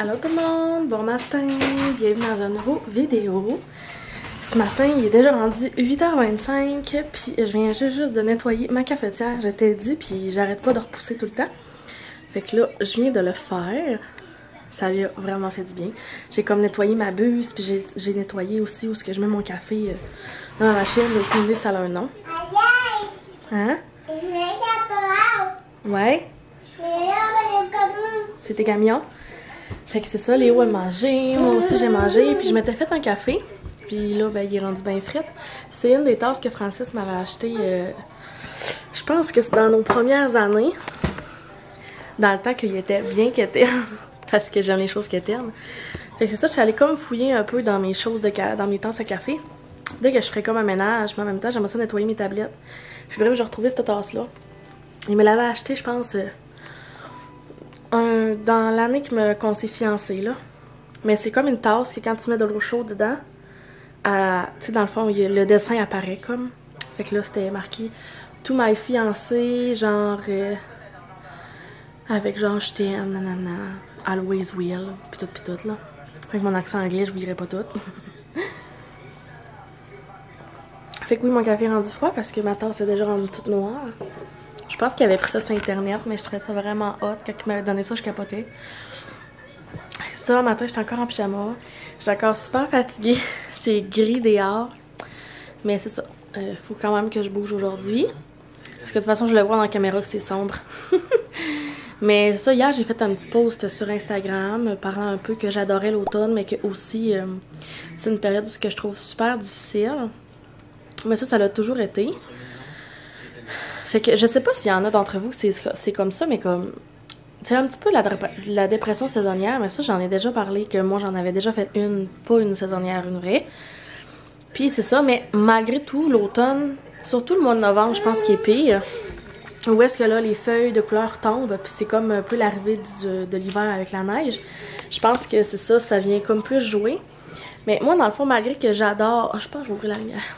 Allô tout le monde, bon matin, bienvenue dans une nouveau vidéo. Ce matin, il est déjà rendu 8h25, puis je viens juste de nettoyer ma cafetière. J'étais due, puis j'arrête pas de repousser tout le temps. Fait que là, je viens de le faire. Ça lui a vraiment fait du bien. J'ai comme nettoyé ma buse, puis j'ai nettoyé aussi où est-ce que je mets mon café dans la machine. J'ai aucune idée si ça a un nom. Hein? Ouais? C'est tes camions? Fait que c'est ça, Léo a mangé, moi aussi j'ai mangé, puis je m'étais fait un café, puis là, ben, il est rendu bien frais. C'est une des tasses que Francis m'avait acheté, je pense que c'est dans nos premières années, dans le temps qu'il était bien qu'éterne, parce que j'aime les choses qu'éternes. Fait que c'est ça, je suis allée comme fouiller un peu dans mes choses, dans mes tasses à café. Dès que je ferais comme un ménage, mais en même temps, j'aimerais ça nettoyer mes tablettes. Puis bref, j'ai retrouvé cette tasse-là. Il me l'avait acheté, je pense... dans l'année qu'on s'est fiancés, là. Mais c'est comme une tasse que quand tu mets de l'eau chaude dedans, tu sais, dans le fond, le dessin apparaît comme. Fait que là, c'était marqué « To my fiancé », genre... avec genre « je t'aime, nanana, always will », pis tout, là. Avec mon accent anglais, je vous lirai pas tout. Fait que oui, mon café est rendu froid parce que ma tasse est déjà rendue toute noire. Je pense qu'il avait pris ça sur internet, mais je trouvais ça vraiment hot. Quand il m'avait donné ça, je capotais. Ça, matin, j'étais encore en pyjama. J'étais encore super fatiguée. C'est gris dehors. Mais c'est ça. Faut quand même que je bouge aujourd'hui. Parce que de toute façon, je le vois dans la caméra que c'est sombre. Mais ça, hier, j'ai fait un petit post sur Instagram parlant un peu que j'adorais l'automne, mais que aussi, c'est une période que je trouve super difficile. Mais ça l'a toujours été. Fait que je sais pas s'il y en a d'entre vous que c'est comme ça, mais comme... C'est un petit peu la dépression saisonnière, mais ça, j'en ai déjà parlé, que moi, j'en avais déjà fait une, pas une saisonnière, une vraie. Puis c'est ça, mais malgré tout, l'automne, surtout le mois de novembre, je pense qu'il est pire. Où est-ce que là, les feuilles de couleur tombent, puis c'est comme un peu l'arrivée de l'hiver avec la neige. Je pense que c'est ça, ça vient comme plus jouer. Mais moi, dans le fond, malgré que j'adore... je sais pas, je vais ouvrir la lumière.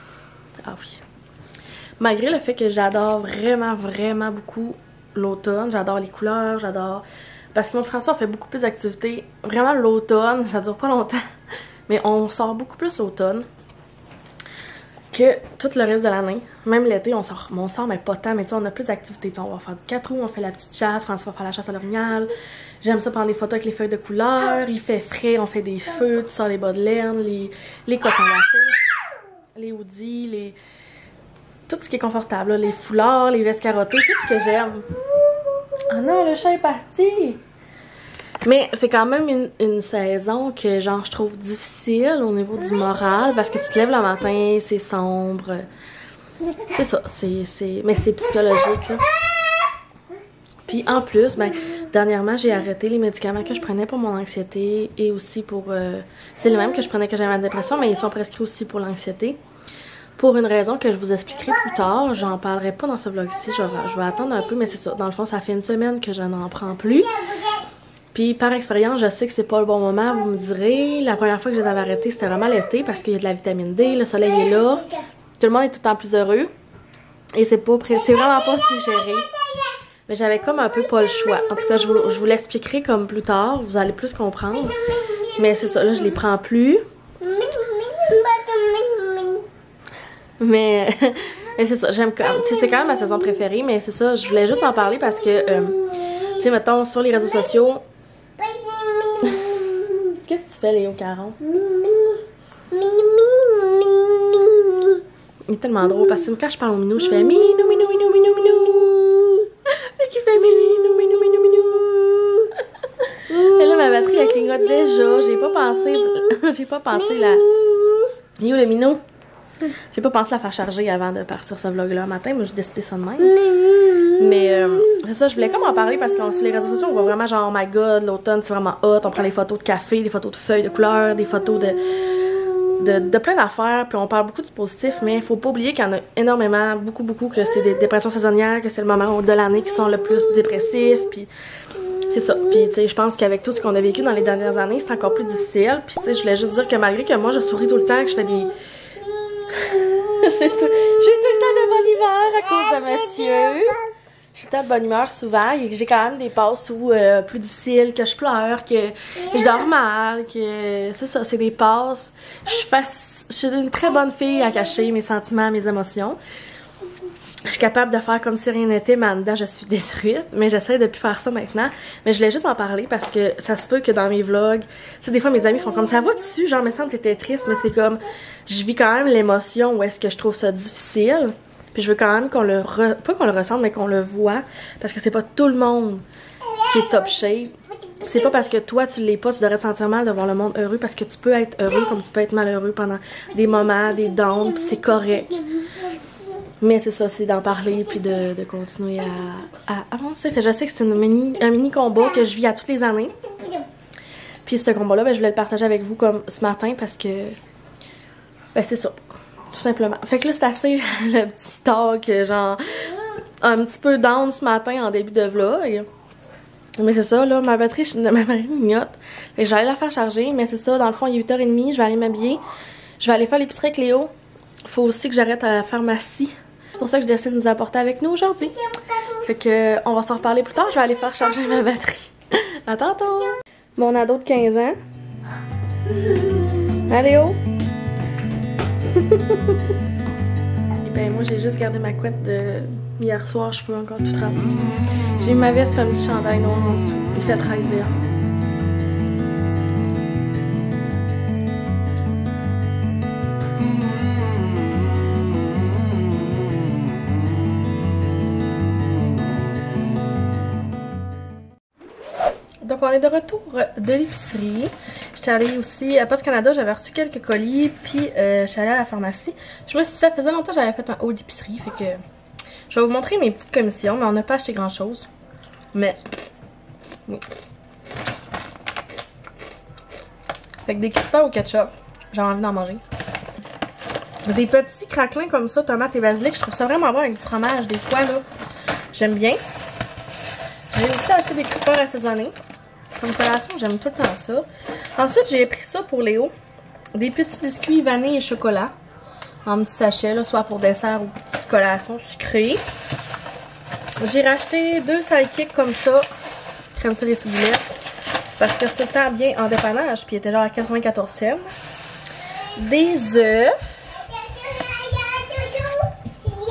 Ah oui. Malgré le fait que j'adore vraiment, vraiment beaucoup l'automne, j'adore les couleurs, j'adore... Parce que mon frère on fait beaucoup plus d'activités. Vraiment, l'automne, ça dure pas longtemps, mais on sort beaucoup plus l'automne que tout le reste de l'année. Même l'été, on sort, mais pas tant, mais tu sais, on a plus d'activités. On va faire du 4 roues, on fait la petite chasse, François va faire la chasse à l'orignal. J'aime ça prendre des photos avec les feuilles de couleur, il fait frais, on fait des feux, tu sors les bas de laine, les cotons lactés, les hoodies, les... Tout ce qui est confortable, là, les foulards, les vestes carottées, tout ce que j'aime. Ah non, le chat est parti! Mais c'est quand même une saison que genre je trouve difficile au niveau du moral parce que tu te lèves le matin, c'est sombre. C'est ça, mais c'est psychologique là. Puis en plus, ben dernièrement j'ai arrêté les médicaments que je prenais pour mon anxiété et aussi pour c'est les mêmes que je prenais quand j'avais la dépression, mais ils sont prescrits aussi pour l'anxiété. Pour une raison que je vous expliquerai plus tard, j'en parlerai pas dans ce vlog-ci, je vais attendre un peu, mais c'est ça. Dans le fond, ça fait une semaine que je n'en prends plus. Puis par expérience, je sais que c'est pas le bon moment, vous me direz. La première fois que je les avais arrêtés, c'était vraiment l'été parce qu'il y a de la vitamine D, le soleil est là. Tout le monde est tout le temps plus heureux. Et c'est vraiment pas suggéré. Mais j'avais comme un peu pas le choix. En tout cas, je vous l'expliquerai comme plus tard, vous allez plus comprendre. Mais c'est ça, là, je les prends plus. Mais c'est ça, j'aime quand même. C'est quand même ma saison préférée, mais c'est ça, je voulais juste en parler parce que, tu sais, mettons, sur les réseaux sociaux. Qu'est-ce que tu fais, Léo Caron? Il est tellement drôle parce que quand je parle au minou, je fais minou, minou, minou, minou, minou. Et qui fait minou, minou, minou, minou. Et là, ma batterie, elle clignote déjà. J'ai pas pensé la. Il est où le minou? J'ai pas pensé la faire charger avant de partir ce vlog-là matin, mais j'ai décidé ça de même. Mais c'est ça, je voulais comme en parler parce que sur les réseaux sociaux, on voit vraiment genre, oh my god, l'automne c'est vraiment hot. On prend des photos de café, des photos de feuilles de couleurs, des photos de plein d'affaires. Puis on parle beaucoup du positif, mais il faut pas oublier qu'il y en a énormément, beaucoup, que c'est des dépressions saisonnières, que c'est le moment de l'année qui sont le plus dépressifs. Puis c'est ça. Puis tu sais, je pense qu'avec tout ce qu'on a vécu dans les dernières années, c'est encore plus difficile. Puis tu sais, je voulais juste dire que malgré que moi je souris tout le temps, que je fais des. J'ai tout le temps de bonne humeur à cause de monsieur. J'ai tout le temps de bonne humeur souvent. J'ai quand même des passes où plus difficiles, que je pleure, que je dors mal, que c'est ça, c'est des passes. Je suis une très bonne fille à cacher mes sentiments, mes émotions. Je suis capable de faire comme si rien n'était, mais en dedans je suis détruite. Mais j'essaie de plus faire ça maintenant. Mais je voulais juste en parler parce que ça se peut que dans mes vlogs, tu sais, des fois mes amis font comme ça va dessus, genre, me semble que t'étais triste, mais c'est comme, je vis quand même l'émotion où est-ce que je trouve ça difficile. Puis je veux quand même qu'on pas qu'on le ressente, mais qu'on le voit. Parce que c'est pas tout le monde qui est top shape. C'est pas parce que toi tu l'es pas, tu devrais te sentir mal de voir le monde heureux, parce que tu peux être heureux comme tu peux être malheureux pendant des moments, des downs, puis c'est correct. Mais c'est ça, c'est d'en parler puis de continuer à avancer. Fait, je sais que c'est un mini combat que je vis à toutes les années. Puis ce combat-là, ben, je voulais le partager avec vous comme ce matin parce que ben, c'est ça, tout simplement. Fait que là, c'est assez le petit talk, genre un petit peu down ce matin en début de vlog. Mais c'est ça, là, ma batterie mignote. Fait que je vais aller la faire charger, mais c'est ça, dans le fond, il est 8h30, je vais aller m'habiller. Je vais aller faire l'épicerie avec Léo. Faut aussi que j'arrête à la pharmacie. C'est pour ça que je décide de nous apporter avec nous aujourd'hui. Fait que on va s'en reparler plus tard. Je vais aller faire charger ma batterie. À tantôt! Mon ado de 15 ans. Allez, oh! Ben moi j'ai juste gardé ma couette de hier soir, cheveux encore tout trempés. J'ai eu ma veste comme un petit chandail noir en dessous. Il fait 13 dehors. Donc on est de retour de l'épicerie. J'étais allée aussi à Post Canada, j'avais reçu quelques colis, puis je suis allée à la pharmacie. Je me suis dit, ça faisait longtemps que j'avais fait un haul d'épicerie, fait que je vais vous montrer mes petites commissions, mais on n'a pas acheté grand chose. Mais oui. Fait que des crispas au ketchup, j'ai envie d'en manger. Des petits craquelins comme ça, tomates et basilic, je trouve ça vraiment bon avec du fromage des fois là. J'aime bien. J'ai aussi acheté des crispas assaisonnés. Comme collation, j'aime tout le temps ça. Ensuite, j'ai pris ça pour Léo. Des petits biscuits vanille et chocolat. En petit sachet, là, soit pour dessert ou petite collation sucrée. J'ai racheté 2 sidekicks comme ça. Crème sur les ciboulette. Parce que c'est tout le temps bien en dépannage. Puis il était genre à 94 cents. Des œufs.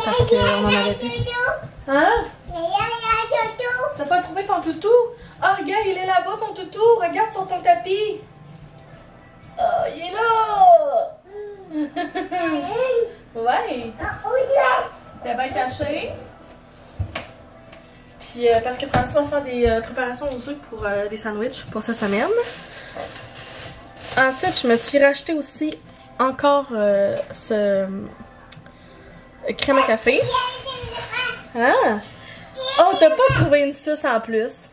Parce qu'on en avait plus. Hein? T'as pas trouvé ton toutou? Oh, regarde, il est là-bas, ton toutou. Regarde sur ton tapis. Oh, il est là. Ouais. T'es bien caché. Puis Puis parce que Francis va se faire des préparations aux œufs pour des sandwichs pour cette semaine. Ensuite, je me suis racheté aussi encore ce crème à café. Ah! Oh, t'as pas trouvé une suce en plus?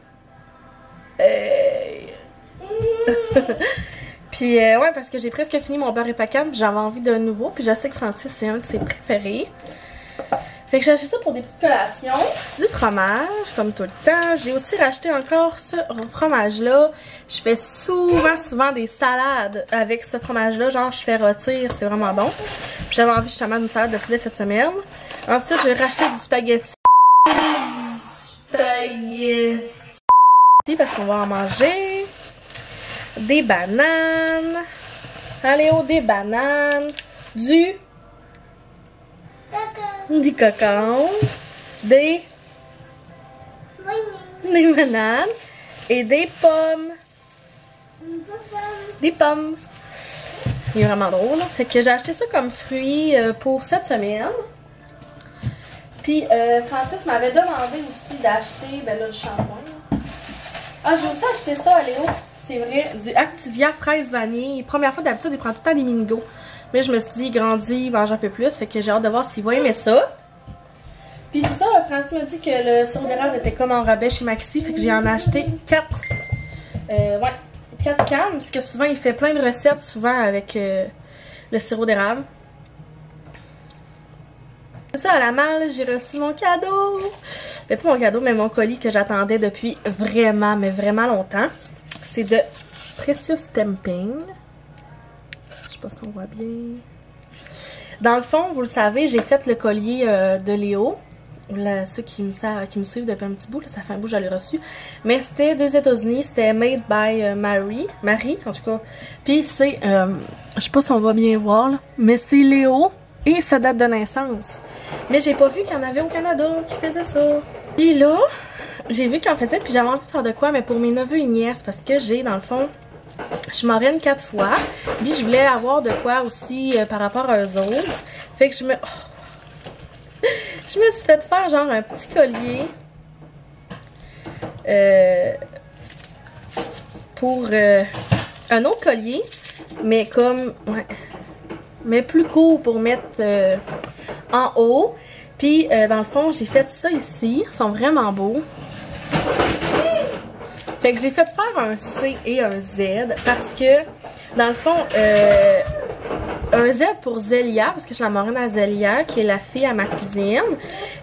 Puis ouais, parce que j'ai presque fini mon beurre et pacane, puis j'avais envie d'un nouveau, puis je sais que Francis c'est un de ses préférés. Fait que j'ai acheté ça pour des petites collations. Du fromage, comme tout le temps. J'ai aussi racheté encore ce fromage-là. Je fais souvent des salades avec ce fromage-là. Genre, je fais rôtir, c'est vraiment bon. Puis j'avais envie justement d'une salade de poulet cette semaine. Ensuite, j'ai racheté du spaghetti. Parce qu'on va en manger. Des bananes. Allez, des bananes. Du cocon, des bananes et des pommes. Des pommes. Il est vraiment drôle. Fait que j'ai acheté ça comme fruit pour cette semaine. Puis Francis m'avait demandé aussi d'acheter ben là, le shampoing. Ah, j'ai aussi acheté ça à Léo. C'est vrai, du Activia fraise vanille. Première fois, d'habitude, il prend tout le temps des mini-go. Mais je me suis dit, il grandit, il mange un peu plus. Fait que j'ai hâte de voir s'il va aimer ça. Puis c'est ça, Francis m'a dit que le sirop d'érable était comme en rabais chez Maxi. Fait que j'ai en acheté 4. Ouais, 4 cannes. Parce que souvent, il fait plein de recettes, souvent avec le sirop d'érable. C'est ça, à la malle, j'ai reçu mon cadeau. Mais pas mon cadeau, mais mon colis que j'attendais depuis vraiment, mais vraiment longtemps. C'est de Precious Stamping. Je sais pas si on voit bien. Dans le fond, vous le savez, j'ai fait le collier de Léo. Là, ceux qui me suivent depuis un petit bout, là, ça fait un bout que je l'ai reçu. Mais c'était des États-Unis, c'était made by Marie en tout cas. Puis c'est, je sais pas si on va bien voir, là, mais c'est Léo et sa date de naissance. Mais j'ai pas vu qu'il y en avait au Canada qui faisait ça. Puis là, j'ai vu qu'il en faisait, puis j'avais envie de faire de quoi, mais pour mes neveux et nièces, parce que j'ai, dans le fond, je marraine 4 fois. Puis je voulais avoir de quoi aussi par rapport à eux autres. Fait que je me suis fait faire genre un petit collier pour un autre collier, mais comme, ouais, mais plus court pour mettre en haut. Puis dans le fond, j'ai fait ça ici. Ils sont vraiment beaux. Fait que j'ai fait faire un C et un Z parce que, dans le fond, un Z pour Zélia, parce que je la marraine à Zélia, qui est la fille à ma cousine.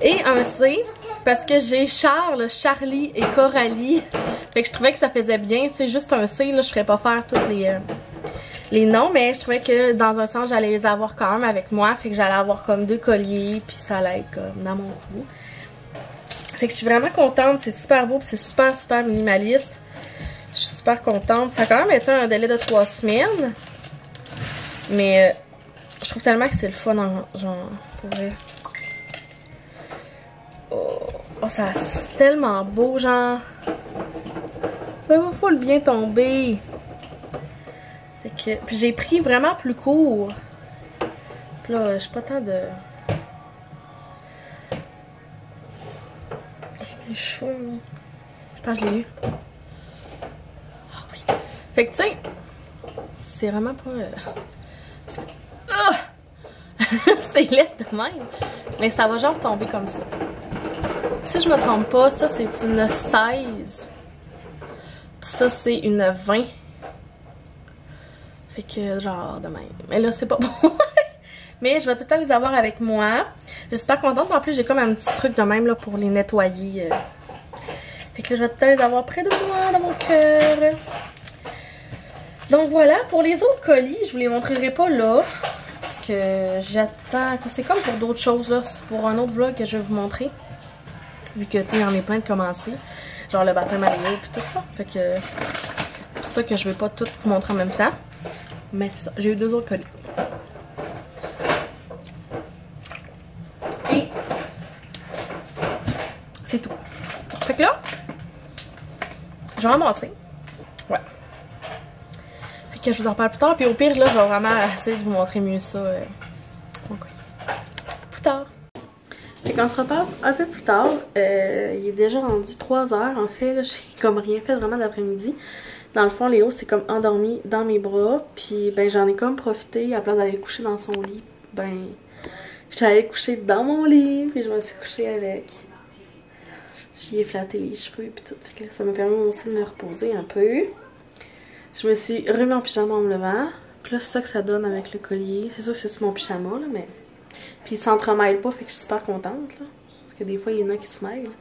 Et un C, parce que j'ai Charles, Charlie et Coralie. Fait que je trouvais que ça faisait bien. C'est juste un C, là, je ferais pas faire tous les noms, mais je trouvais que dans un sens, j'allais les avoir quand même avec moi. Fait que j'allais avoir comme 2 colliers, puis ça allait être comme dans mon cou. Fait que je suis vraiment contente, c'est super beau, c'est super minimaliste. Je suis super contente. Ça a quand même été un délai de 3 semaines. Mais je trouve tellement que c'est le fun, genre, pour vrai. Oh, ça c'est tellement beau, genre. Ça va full bien tomber. Fait que, puis j'ai pris vraiment plus court. Puis là, j'ai pas tant de... Les cheveux, je pense que je l'ai eu. Ah oui. Fait que tu sais, c'est vraiment pas... c'est laid de même. Mais ça va genre tomber comme ça. Si je me trompe pas, ça c'est une 16. Puis ça c'est une 20. Fait que genre de même. Mais là c'est pas bon. Mais je vais tout le temps les avoir avec moi. Je suis super contente. En plus, j'ai comme un petit truc de même là, pour les nettoyer. Fait que là, je vais tout le temps les avoir près de moi, dans mon cœur. Donc voilà. Pour les autres colis, je vous les montrerai pas là. Parce que j'attends... C'est comme pour d'autres choses là. C'est pour un autre vlog que je vais vous montrer. Vu que, tu sais, il y en a plein de commencer. Genre le baptême à Léo et tout ça. Fait que c'est pour ça que je vais pas tout vous montrer en même temps. Mais c'est ça. J'ai eu 2 autres colis. C'est tout. Fait que là, je vais ramasser. Ouais. Fait que je vous en parle plus tard. Puis au pire, là, je vais vraiment essayer de vous montrer mieux ça. Plus tard. Fait qu'on se reparle un peu plus tard. Il est déjà rendu 3 heures. En fait, j'ai comme rien fait vraiment l'après-midi. Dans le fond, Léo s'est comme endormi dans mes bras. Puis ben j'en ai comme profité. À la place d'aller le coucher dans son lit, ben j'étais allée le coucher dans mon lit. Puis je me suis couchée avec. J'y ai flatté les cheveux et tout. Fait que là, ça m'a permis aussi de me reposer un peu. Je me suis remis en pyjama en me levant. Puis là, c'est ça que ça donne avec le collier. C'est sûr que c'est mon pyjama, là, mais... Puis il s'entremêle pas, fait que je suis super contente, là. Parce que des fois, il y en a qui se mêlent.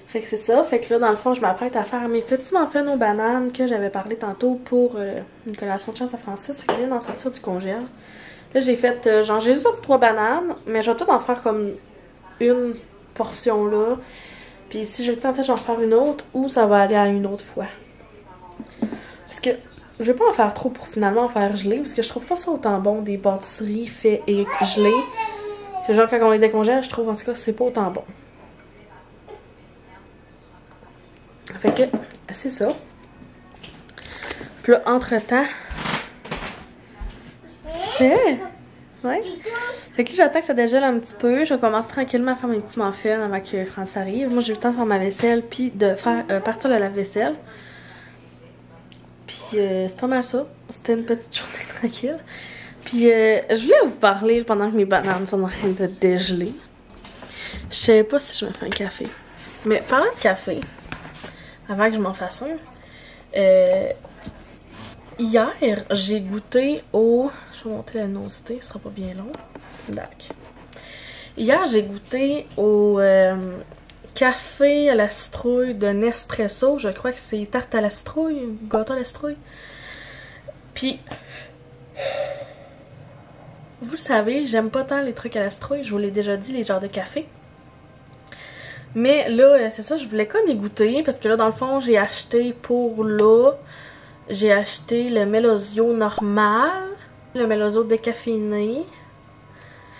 Fait que c'est ça. Fait que là, dans le fond, je m'apprête à faire mes petits muffins aux bananes que j'avais parlé tantôt pour une collation de chasse à Francis. Fait que je viens d'en sortir du congèle. Là, j'ai fait, genre, j'ai juste sorti 3 bananes, mais je vais tout en faire comme une portion là. Puis si j'ai le temps, en fait, je vais en faire une autre ou ça va aller à une autre fois. Parce que je vais pas en faire trop pour finalement en faire geler, parce que je trouve pas ça autant bon des pâtisseries faites et gelées. Genre quand on les décongèle, je trouve en tout cas c'est pas autant bon. Fait que c'est ça. Puis là, entre-temps... Tu fais? Ouais. Fait que j'attends que ça dégèle un petit peu. Je commence tranquillement à faire mes petits muffins avant que France arrive. Moi, j'ai eu le temps de faire ma vaisselle puis de faire partir le lave-vaisselle. Puis c'est pas mal ça. C'était une petite journée tranquille. Puis je voulais vous parler pendant que mes bananes sont en train de dégeler. Je sais pas si je me fais un café. Mais parlant de café, avant que je m'en fasse un, hier, j'ai goûté au... Je vais monter la nosité, ce sera pas bien long. D'accord. Hier, j'ai goûté au café à la citrouille de Nespresso. Je crois que c'est tarte à la citrouille, gâteau à la citrouille. Puis, vous savez, j'aime pas tant les trucs à la citrouille. Je vous l'ai déjà dit, les genres de café. Mais là, c'est ça, je voulais comme y goûter. Parce que là, dans le fond, j'ai acheté pour là... J'ai acheté le Melosio normal, le Melosio décaféiné.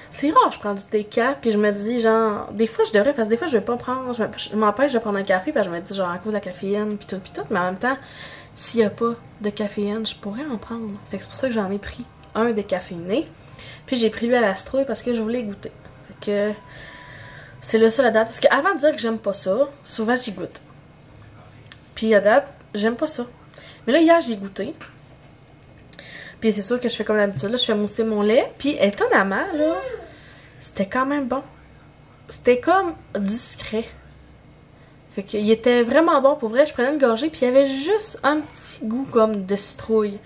C'est rare, je prends du déca, puis je me dis, genre, des fois je devrais, parce que des fois je vais pas prendre, je m'empêche de prendre un café, puis je me dis, genre, à cause de la caféine, puis tout, mais en même temps, s'il y a pas de caféine, je pourrais en prendre. Fait que c'est pour ça que j'en ai pris un décaféiné, puis j'ai pris lui à la citrouille parce que je voulais goûter. Fait que c'est le seul à date, parce qu'avant de dire que j'aime pas ça, souvent j'y goûte. Puis à date, j'aime pas ça. Mais là, hier, j'ai goûté. Puis c'est sûr que je fais comme d'habitude. Là, je fais mousser mon lait. Puis étonnamment, là, c'était quand même bon. C'était comme discret. Fait qu'il était vraiment bon. Pour vrai, je prenais une gorgée. Puis il y avait juste un petit goût comme de citrouille.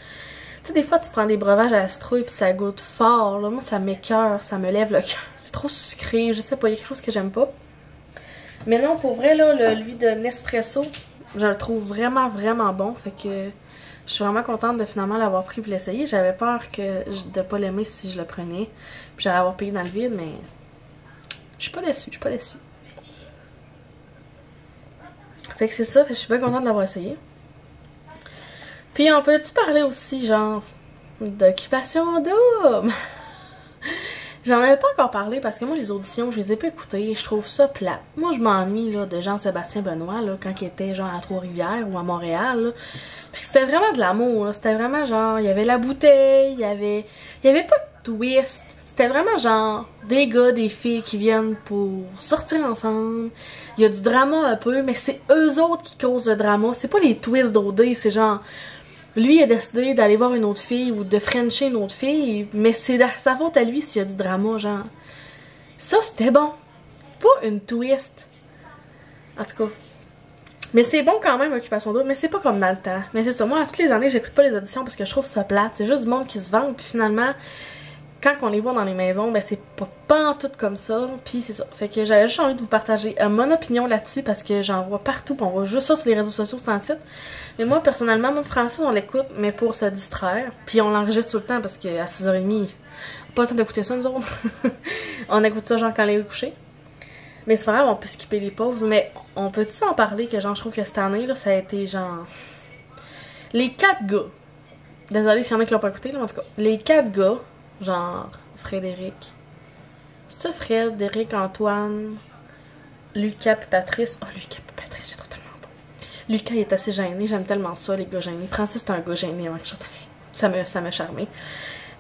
Tu sais, des fois, tu prends des breuvages à la citrouille. Puis ça goûte fort. Là. Moi, ça m'écoeure. Ça me lève le cœur. C'est trop sucré. Je sais pas. Il y a quelque chose que j'aime pas. Mais non, pour vrai, là, lui de Nespresso... Je le trouve vraiment, vraiment bon. Fait que je suis vraiment contente de finalement l'avoir pris pour l'essayer. J'avais peur de pas l'aimer si je le prenais. Puis j'allais avoir payé dans le vide, mais je suis pas déçue, je suis pas déçue. Fait que c'est ça, fait que je suis bien contente de l'avoir essayé. Puis on peut-tu parler aussi, genre, d'occupation double? J'en avais pas encore parlé parce que moi, les auditions, je les ai pas écoutées. Je trouve ça plate. Moi, je m'ennuie là de Jean-Sébastien Benoît là, quand il était genre à Trois-Rivières ou à Montréal. Là. C'était vraiment de l'amour. C'était vraiment genre, il y avait la bouteille, il y avait pas de twist. C'était vraiment genre des gars, des filles qui viennent pour sortir ensemble. Il y a du drama un peu, mais c'est eux autres qui causent le drama. C'est pas les twists d'OD, c'est genre... Lui a décidé d'aller voir une autre fille ou de frencher une autre fille, mais c'est sa faute à lui s'il y a du drama, genre. Ça, c'était bon. Pas une twist. En tout cas. Mais c'est bon quand même, Occupation Double, mais c'est pas comme dans le temps. Mais c'est ça, moi, à toutes les années, j'écoute pas les auditions parce que je trouve ça plate. C'est juste du monde qui se vend, puis finalement, quand on les voit dans les maisons, ben c'est pas en tout comme ça, puis c'est ça. Fait que j'avais juste envie de vous partager mon opinion là-dessus parce que j'en vois partout, pis on voit juste ça sur les réseaux sociaux, c'est en site. Mais moi, personnellement, mon Francis, on l'écoute, mais pour se distraire, puis on l'enregistre tout le temps parce qu'à 6h30, pas le temps d'écouter ça, nous autres. On écoute ça genre quand elle est couchée. Mais c'est pas grave, on peut skipper les pauses, mais on peut-tu en parler que genre, je trouve que cette année, là, ça a été genre... Les 4 gars, désolé s'il y en a qui l'ont pas écouté, là, en tout cas, les 4 gars, genre Frédéric, c'est ça, Frédéric, Antoine, Lucas et Patrice. Oh, Lucas et Patrice, j'ai trouvé tellement bon. Lucas, il est assez gêné, j'aime tellement ça, les gars gênés. Francis, c'est un gars gêné avant que je ça me charmait.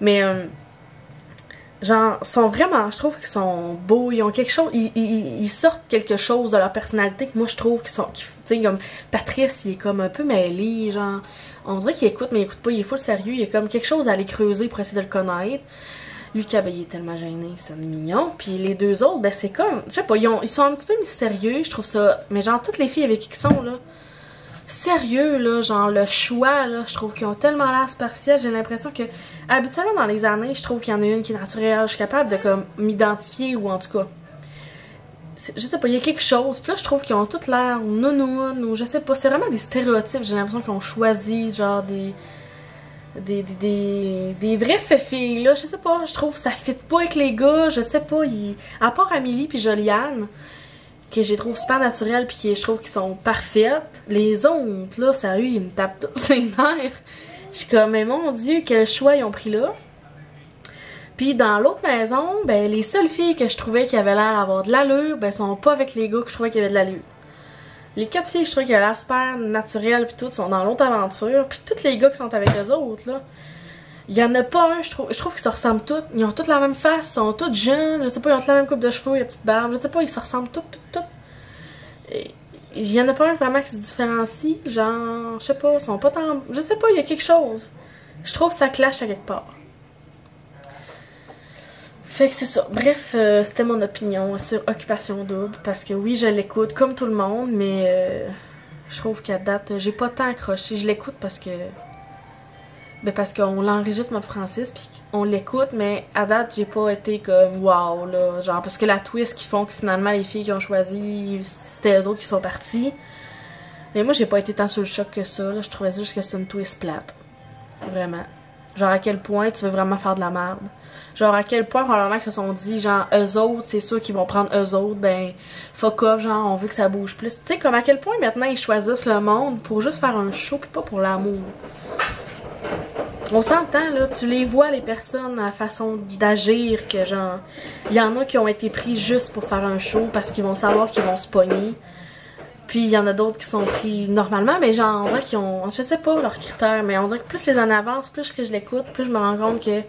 Mais genre, sont vraiment, je trouve qu'ils sont beaux, ils ont quelque chose, ils sortent quelque chose de leur personnalité que moi je trouve qu'ils sont, tu sais, comme Patrice, il est comme un peu mêlé, genre, on dirait qu'il écoute, mais il écoute pas, il est full sérieux, il y a comme quelque chose à aller creuser pour essayer de le connaître. Lucas, ben, il est tellement gêné, c'est mignon. Puis les deux autres, ben, c'est comme, je sais pas, ils sont un petit peu mystérieux, je trouve ça, mais genre, toutes les filles avec qui ils sont, là, sérieux, là, genre, le choix, là, je trouve qu'ils ont tellement l'air superficiel, j'ai l'impression que, habituellement, dans les années, je trouve qu'il y en a une qui est naturelle, je suis capable de, comme, m'identifier, ou en tout cas, je sais pas, il y a quelque chose, puis là, je trouve qu'ils ont toutes l'air nounoun, ou je sais pas, c'est vraiment des stéréotypes, j'ai l'impression qu'ils ont choisi, genre, des vraies filles, là, je sais pas, je trouve que ça fit pas avec les gars, je sais pas, à part Amélie puis Joliane, que je les trouve super naturelles puis je trouve qu'ils sont parfaites, les autres, là, sérieux, ils me tapent tous ses nerfs. Je suis comme, mais mon Dieu, quel choix ils ont pris là. Puis dans l'autre maison, ben, les seules filles que je trouvais qui avaient l'air d'avoir de l'allure, ben, sont pas avec les gars que je trouvais qui avaient de l'allure. Les 4 filles que je trouvais qui avaient l'air super naturelles pis tout sont dans l'autre aventure, puis tous les gars qui sont avec eux autres, là, il y en a pas un, je trouve qu'ils se ressemblent tous. Ils ont tous la même face, ils sont tous jeunes, je sais pas, ils ont tous la même coupe de cheveux, la petite barbe, je sais pas, ils se ressemblent tous. Et il y en a pas un vraiment qui se différencie, genre, je sais pas, ils sont pas tant... Je sais pas, il y a quelque chose. Je trouve que ça clash à quelque part. Fait que c'est ça. Bref, c'était mon opinion sur Occupation Double, parce que oui, je l'écoute comme tout le monde, mais je trouve qu'à date, j'ai pas tant accroché. Je l'écoute parce que... Ben parce qu'on l'enregistre, moi, Francis, puis on l'écoute, mais à date, j'ai pas été comme wow, là. Genre, parce que la twist qui font que finalement, les filles qui ont choisi, c'était eux autres qui sont partis. Mais moi, j'ai pas été tant sur le choc que ça, là. Je trouvais juste que c'était une twist plate. Vraiment. Genre, à quel point tu veux vraiment faire de la merde. Genre, à quel point, probablement, qu'ils se sont dit, genre, eux autres, c'est sûr qu'ils vont prendre eux autres, ben, fuck off, genre, on veut que ça bouge plus. Tu sais, comme à quel point, maintenant, ils choisissent le monde pour juste faire un show, pis pas pour l'amour. On s'entend, là, tu les vois, les personnes, à la façon d'agir, que genre, il y en a qui ont été pris juste pour faire un show parce qu'ils vont savoir qu'ils vont se pogner. Puis il y en a d'autres qui sont pris normalement, mais genre, on dirait qu'ils ont, je sais pas leurs critères, mais on dirait que plus les années avancent, plus que je l'écoute, plus je me rends compte que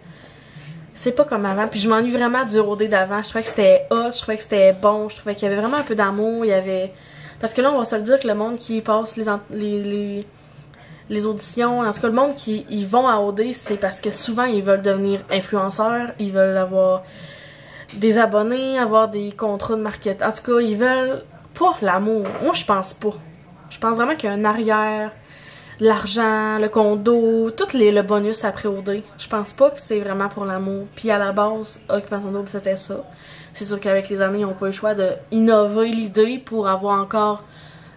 c'est pas comme avant. Puis je m'ennuie vraiment du rodé d'avant. Je trouvais que c'était hot, je trouvais que c'était bon, je trouvais qu'il y avait vraiment un peu d'amour, il y avait... Parce que là, on va se le dire que le monde qui passe les auditions, en tout cas le monde qui ils vont à OD, c'est parce que souvent ils veulent devenir influenceurs, ils veulent avoir des abonnés, avoir des contrats de marketing. En tout cas, ils veulent pas l'amour. Moi, je pense pas. Je pense vraiment qu'il y a un arrière, l'argent, le condo, le bonus après OD. Je pense pas que c'est vraiment pour l'amour. Puis à la base, Occupation Double, c'était ça. C'est sûr qu'avec les années, ils n'ont pas eu le choix d'innover l'idée pour avoir encore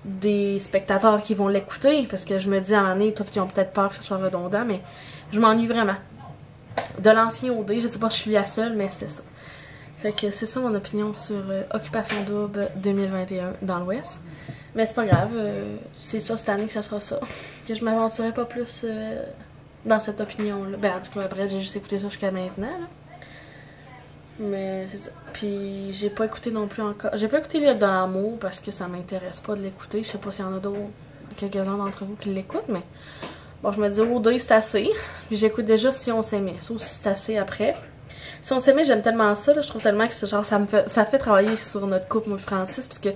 des spectateurs qui vont l'écouter, parce que je me dis à un moment donné, toi ils ont peut-être peur que ce soit redondant, mais je m'ennuie vraiment. De l'ancien OD, je sais pas si je suis la seule, mais c'est ça. Fait que c'est ça mon opinion sur Occupation Double 2021 dans l'Ouest. Mais c'est pas grave, c'est ça cette année que ça sera ça. Que je m'aventurerai pas plus dans cette opinion-là. Ben en tout cas, après j'ai juste écouté ça jusqu'à maintenant, là. Mais c'est ça. Puis j'ai pas écouté non plus encore. J'ai pas écouté L'île de l'amour parce que ça m'intéresse pas de l'écouter. Je sais pas s'il y en a d'autres, quelques-uns d'entre vous qui l'écoutent, mais bon, je me dis, oh, 2 c'est assez. Puis j'écoute déjà Si on s'aimait. Ça aussi, c'est assez après. Si on s'aimait, j'aime tellement ça, là. Je trouve tellement que genre, ça fait travailler sur notre couple, moi et Francis, parce que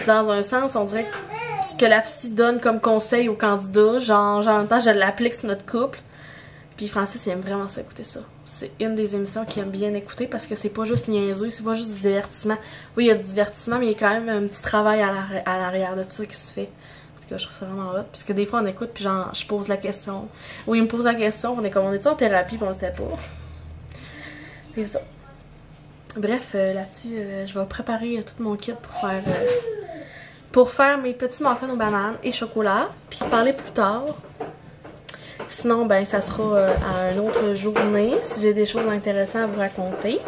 dans un sens, on dirait que ce que la psy donne comme conseil aux candidats, genre, en même temps, je l'applique sur notre couple. Puis Francis, il aime vraiment ça, écouter ça. C'est une des émissions qu'il aime bien écouter parce que c'est pas juste niaiseux, c'est pas juste du divertissement. Oui, il y a du divertissement, mais il y a quand même un petit travail à l'arrière de tout ça qui se fait. En tout cas, je trouve ça vraiment hot. Parce que des fois, on écoute, puis genre, je pose la question. Oui, il me pose la question, on est comme, on est en thérapie, puis on le sait pas. C'est ça. Bref, là-dessus, je vais préparer tout mon kit pour faire mes petits muffins aux bananes et chocolat. Puis parler plus tard. Sinon, ben, ça sera à une autre journée, si j'ai des choses intéressantes à vous raconter.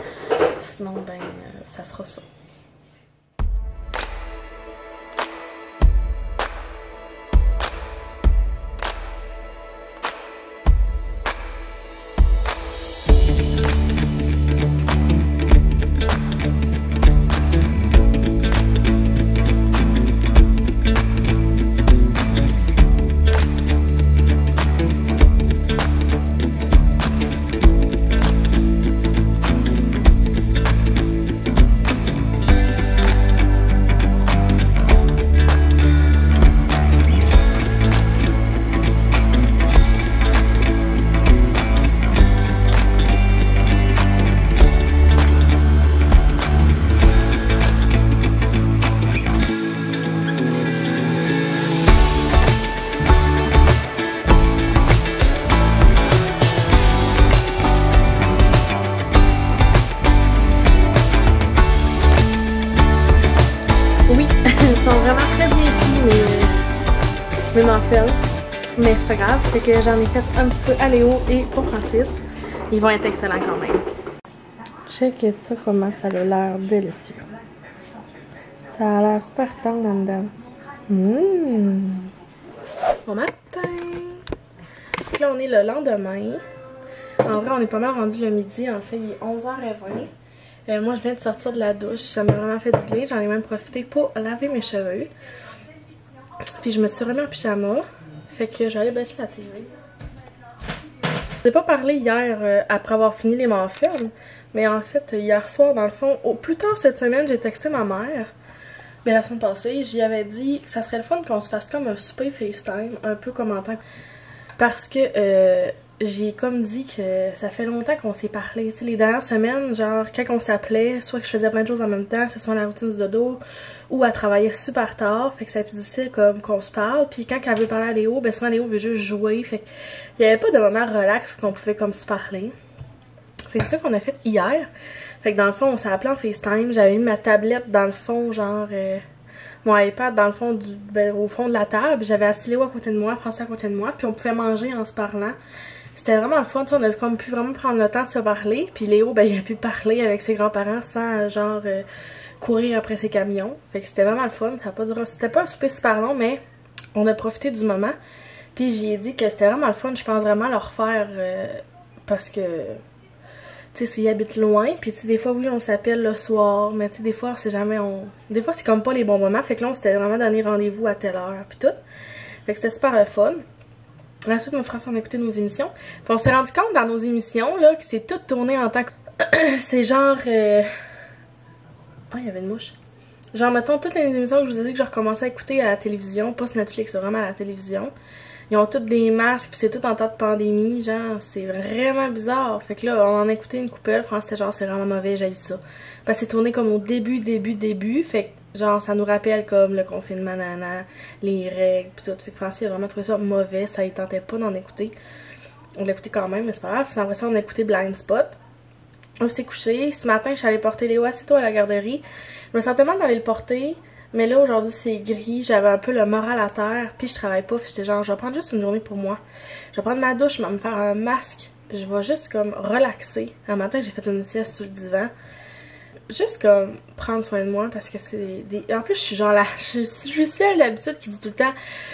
Sinon, ben, ça sera ça. mes muffins. Mais c'est pas grave, c'est que j'en ai fait un petit peu à Léo et pour Francis. Ils vont être excellents quand même. Checkez ça comment ça a l'air délicieux. Ça a l'air super tendre en dedans. Bon matin! Donc là on est le lendemain. En vrai on est pas mal rendu le midi, en fait il est 11h20. Moi je viens de sortir de la douche, ça m'a vraiment fait du bien. J'en ai même profité pour laver mes cheveux. Puis je me suis remis en pyjama. Fait que j'allais baisser la télé. Je n'ai pas parlé hier après avoir fini les muffins. Mais en fait, hier soir, dans le fond, plus tard cette semaine, j'ai texté ma mère. Mais la semaine passée, j'y avais dit que ça serait le fun qu'on se fasse comme un souper FaceTime, un peu comme en tant que... Parce que j'ai comme dit que ça fait longtemps qu'on s'est parlé. Tu sais, les dernières semaines, genre, quand on s'appelait, soit que je faisais plein de choses en même temps, que ce soit la routine du dodo, ou elle travaillait super tard, fait que ça a été difficile comme qu'on se parle. Puis quand elle veut parler à Léo, ben souvent Léo veut juste jouer, fait qu'il y avait pas de moment relax qu'on pouvait comme se parler. Fait que c'est ça qu'on a fait hier. Fait que dans le fond, on s'est appelé en FaceTime. J'avais mis ma tablette dans le fond, genre mon iPad dans le fond au fond de la table. J'avais assis Léo à côté de moi, François à côté de moi, puis on pouvait manger en se parlant. C'était vraiment le fun, tu sais, on a comme pu vraiment prendre le temps de se parler. Puis Léo, ben il a pu parler avec ses grands-parents sans genre courir après ses camions. Fait que c'était vraiment le fun. Ça a pas duré. C'était pas un souper super long, mais on a profité du moment. Puis j'y ai dit que c'était vraiment le fun. Je pense vraiment le refaire parce que tu sais, s'ils habitent loin, puis tu sais, des fois, oui, on s'appelle le soir, mais tu sais, des fois, c'est jamais Des fois, c'est comme pas les bons moments, fait que là, on s'était vraiment donné rendez-vous à telle heure, puis tout. Fait que c'était super le fun. Ensuite, mon frère, on a écouté nos émissions. Puis on s'est rendu compte dans nos émissions, là, que c'est tout tourné en tant que... c'est genre... Oh, il y avait une mouche. Genre, mettons, toutes les émissions que je vous ai dit que j'ai recommencé à écouter à la télévision, pas sur Netflix, c'est vraiment à la télévision. Ils ont tous des masques, puis c'est tout en temps de pandémie, genre, c'est vraiment bizarre. Fait que là, on en a écouté une coupelle, France, c'était genre, c'est vraiment mauvais, j'ai ça. Parce que c'est tourné comme au début, fait que, genre, ça nous rappelle comme le confinement, nana, les règles, pis tout. Fait que Francis a vraiment trouvé ça mauvais, ça il tentait pas d'en écouter. On l'a écouté quand même, mais c'est pas grave. Après ça, on a écouté Blind Spot. On s'est couché. Ce matin, je suis allée porter Léo assez tôt à la garderie. Je me sentais mal d'aller le porter. Mais là, aujourd'hui, c'est gris. J'avais un peu le moral à terre. Puis je travaille pas. J'étais genre, je vais prendre juste une journée pour moi. Je vais prendre ma douche, je vais me faire un masque. Je vais juste comme relaxer. Un matin, j'ai fait une sieste sur le divan. Juste comme prendre soin de moi parce que c'est des... En plus, je suis genre là, je suis celle d'habitude qui dit tout le temps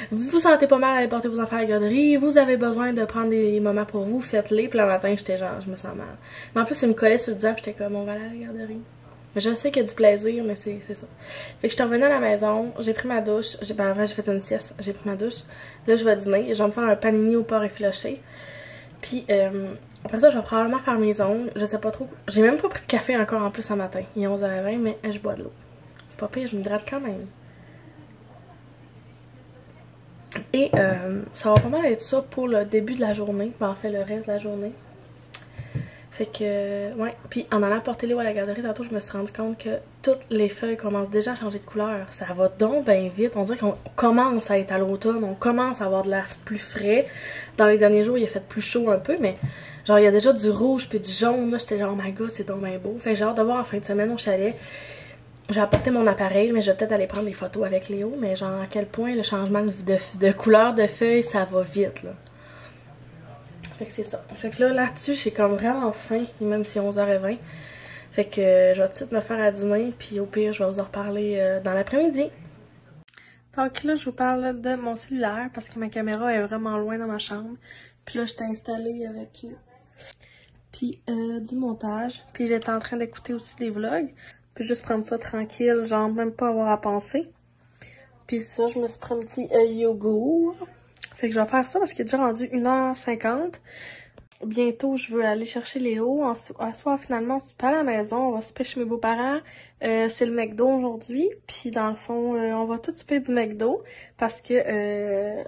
vous vous sentez pas mal à aller porter vos enfants à la garderie, vous avez besoin de prendre des moments pour vous, faites-les. Puis le matin, j'étais genre, je me sens mal. Mais en plus, il me collait sur le divan, j'étais comme, on va aller à la garderie. Mais je sais qu'il y a du plaisir, mais c'est ça. Fait que je suis revenue à la maison, j'ai pris ma douche, ben avant j'ai fait une sieste, j'ai pris ma douche. Là, je vais dîner, je vais me faire un panini au porc effiloché. Puis, après ça, je vais probablement faire mes ongles. Je sais pas trop. J'ai même pas pris de café encore en plus ce matin. Il est 11h20, mais je bois de l'eau. C'est pas pire, je m'hydrate quand même. Et ça va pas mal être ça pour le début de la journée. Ben, en fait, le reste de la journée. Fait que, ouais. Puis en allant porter Léo à la garderie, tantôt, je me suis rendu compte que toutes les feuilles commencent déjà à changer de couleur. Ça va donc bien vite. On dirait qu'on commence à être à l'automne. On commence à avoir de l'air plus frais. Dans les derniers jours, il a fait plus chaud un peu, mais genre, il y a déjà du rouge puis du jaune. Là, j'étais genre, oh my god, c'est donc bien beau. Fait que j'ai hâte de voir en fin de semaine au chalet. J'ai apporté mon appareil, mais je vais peut-être aller prendre des photos avec Léo. Mais genre, à quel point le changement de couleur de feuilles, ça va vite, là. Fait que c'est ça. Fait que là, là-dessus, j'ai comme vraiment faim, même si 11h20. Fait que je vais tout de suite me faire à dîner, puis au pire, je vais vous en reparler dans l'après-midi. Donc là, je vous parle de mon cellulaire, parce que ma caméra est vraiment loin dans ma chambre. Puis là, j'étais installée avec puis du montage. Puis j'étais en train d'écouter aussi des vlogs. Puis juste prendre ça tranquille, genre même pas avoir à penser. Puis ça, je me suis pris un petit yogourt. Fait que je vais faire ça parce qu'il est déjà rendu 1h50. Bientôt, je veux aller chercher Léo. À soir, finalement, on se pas à la maison. On va souper chez mes beaux-parents. C'est le McDo aujourd'hui. Puis dans le fond, on va tout souper du McDo. Parce que,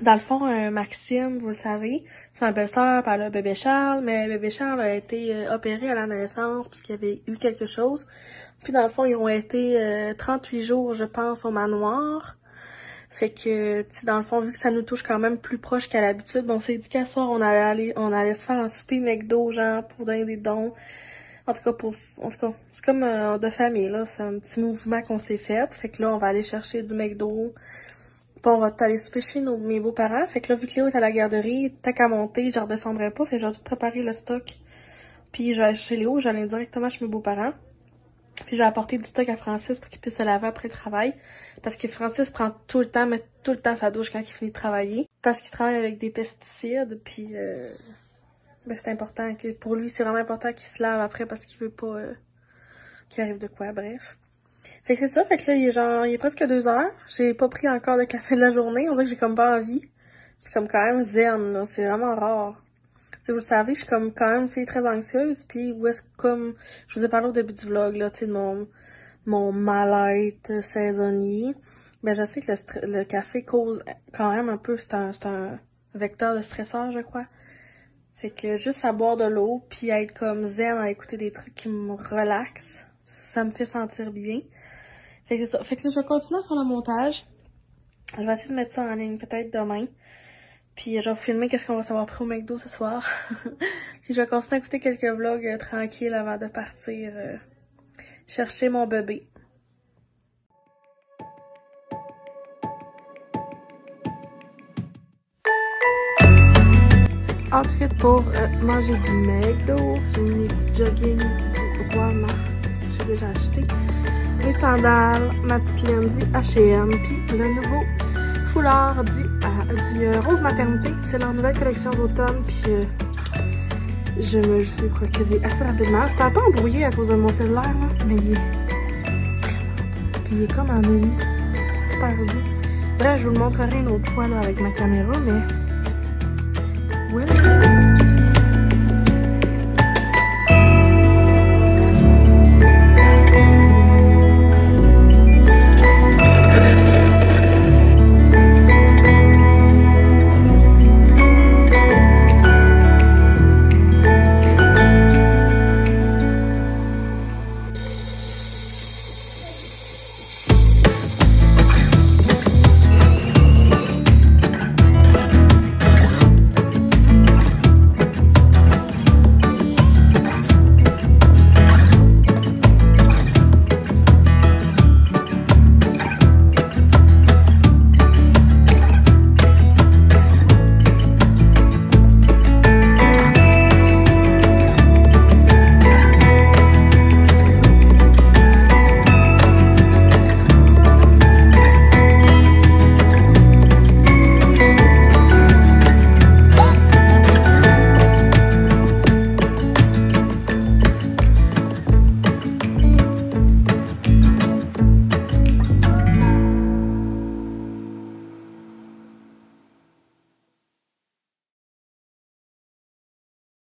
dans le fond, Maxime, vous le savez, c'est ma belle-sœur, elle a bébé Charles. Mais bébé Charles a été opéré à la naissance parce qu'il y avait eu quelque chose. Puis dans le fond, ils ont été 38 jours, je pense, au manoir. Fait que, tu sais, dans le fond, vu que ça nous touche quand même plus proche qu'à l'habitude, bon, on s'est dit qu'à soir, on allait se faire un souper McDo, genre, pour donner des dons. En tout cas, c'est comme de famille, là. C'est un petit mouvement qu'on s'est fait. Fait que là, on va aller chercher du McDo. Puis on va aller souper chez mes beaux-parents. Fait que là, vu que Léo est à la garderie, tant qu'à monter, je redescendrai pas. Fait que j'ai tout préparé le stock. Puis je vais chez Léo, j'allais directement chez mes beaux-parents. Puis j'ai apporté du stock à Francis pour qu'il puisse se laver après le travail. Parce que Francis prend tout le temps, met tout le temps sa douche quand il finit de travailler. Parce qu'il travaille avec des pesticides. Puis ben c'est important que pour lui, c'est vraiment important qu'il se lave après parce qu'il veut pas qu'il arrive de quoi, bref. Fait que c'est ça, fait que là, il est presque 2h. J'ai pas pris encore de café de la journée. On dirait que j'ai comme pas envie. C'est comme quand même zen, là. C'est vraiment rare. T'sais, vous le savez, je suis comme quand même une fille très anxieuse. Puis où est-ce que, comme je vous ai parlé au début du vlog, là, tu sais, de mon mal-être saisonnier. Ben, je sais que le café cause quand même un peu, c'est un vecteur de stresseur, je crois. Fait que juste à boire de l'eau, puis à être comme zen, à écouter des trucs qui me relaxent, ça me fait sentir bien. Fait que c'est ça. Fait que là, je vais continuer à faire le montage. Je vais essayer de mettre ça en ligne peut-être demain. Puis je vais filmer qu'est-ce qu'on va savoir après au McDo ce soir. Puis je vais continuer à écouter quelques vlogs tranquilles avant de partir chercher mon bébé. Outfit pour manger du McDo. J'ai mis mes petits jogging du Walmart. J'ai déjà acheté. Mes sandales, ma petite laine du H&M, puis le nouveau foulard du Rose Maternité. C'est leur nouvelle collection d'automne, puis je me le suis procuré assez rapidement. C'était un peu embrouillé à cause de mon cellulaire, là, mais il est vraiment beau. Puis il est comme en menu, super beau. Bref, je vous le montrerai une autre fois là, avec ma caméra, mais